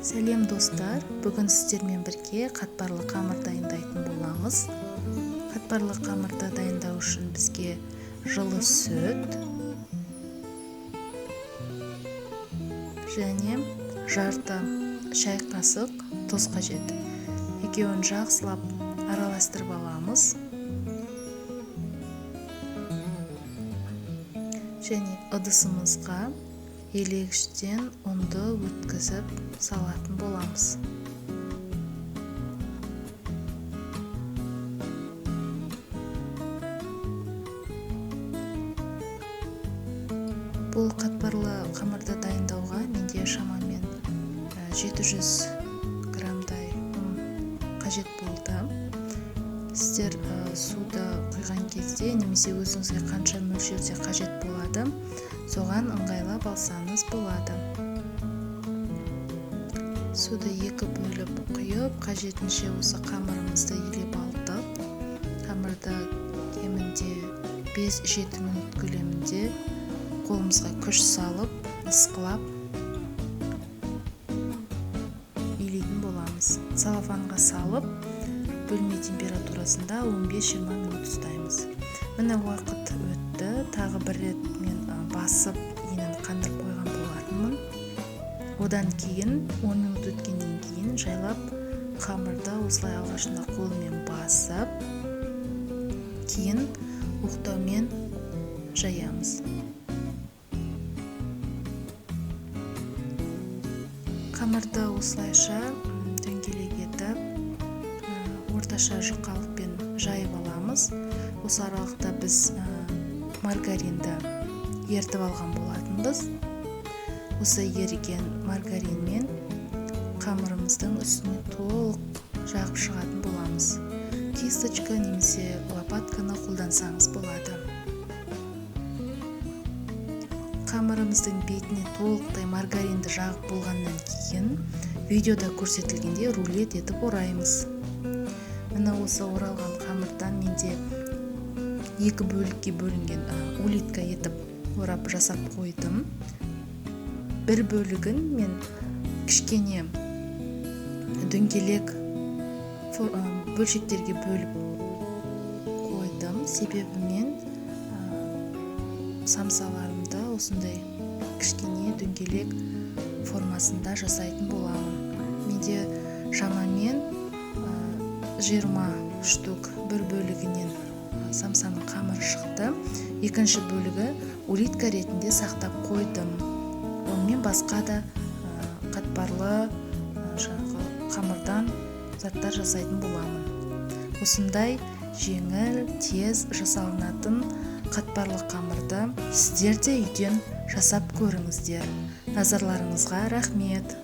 Сәлем достар, бүгін сіздермен бірге қатпарлы қамыр дайындайтын боламыз. Қатпарлы қамырды дайындау үшін бізге жылы сүт және жарты шай қасық тұз қажет. Екеуін жақсылап араластырып аламыз. Және ыдысымызға елегіштен ұнды өткізіп салатын боламыз. Бұл қатпарлы қамырды дайындауға менде шамамен 700 граммдай ұн қажет болды. Сіздер суды құйған кезде немесе өзіңізге қанша мөлшерде қажет болады, соған ыңғайлап алсаңыз болады. Суды 2 бөліп құйып, қажетінше осы қамырымызды елеп алдық. Қамырды кемінде 5-7 минут көлемінде қолымызға күш салып, ысқылап илейтін боламыз. Целлофанға салып, бөлме температурасында 15-20 минут ұстаймыз. Міне уақыт өтті, тағы бір рет мен басып енін қандырып қойған болатынмын. Одан кейін 10 минут өткеннен кейін жайлап қамырды осылай алғашында қолмен басып, кейін оқтаумен жаямыз. Қамырды осылайша дөңгелек етіп, орташа жұқалықпен жайып аламыз. Осы аралықта біз маргаринді ертіп алған болатынбыз. Осы еріген маргаринмен қамырымыздың үстіне толық жағып шығатын боламыз. Кисточка немесе лопатканы қолдансаңыз болады. Қамырымыздың бетіне толықтай маргаринді жағып болғаннан кейін видеода көрсетілгенде рулет етіп ораймыз. Мына осы оралған қамырдан менде 2 бөлікке бөлінген улитка етіп орап жасап қойдым. Бір бөлігін мен кішкене дөңгелек бөлшектерге бөліп қойдым. Себебі мен самсаларымды осындай кішкене дөңгелек формасында жасайтын боламын. Менде шамамен 20 штук бір бөлігінен самсаның қамыры шықты. Екінші бөлігі улитка ретінде сақтап қойдым. Онымен басқа да қатпарлы қамырдан заттар жасайтын боламын. Осындай жеңіл, тез жасалынатын қатпарлы қамырды сіздер де үйден жасап көріңіздер. Назарларыңызға рахмет.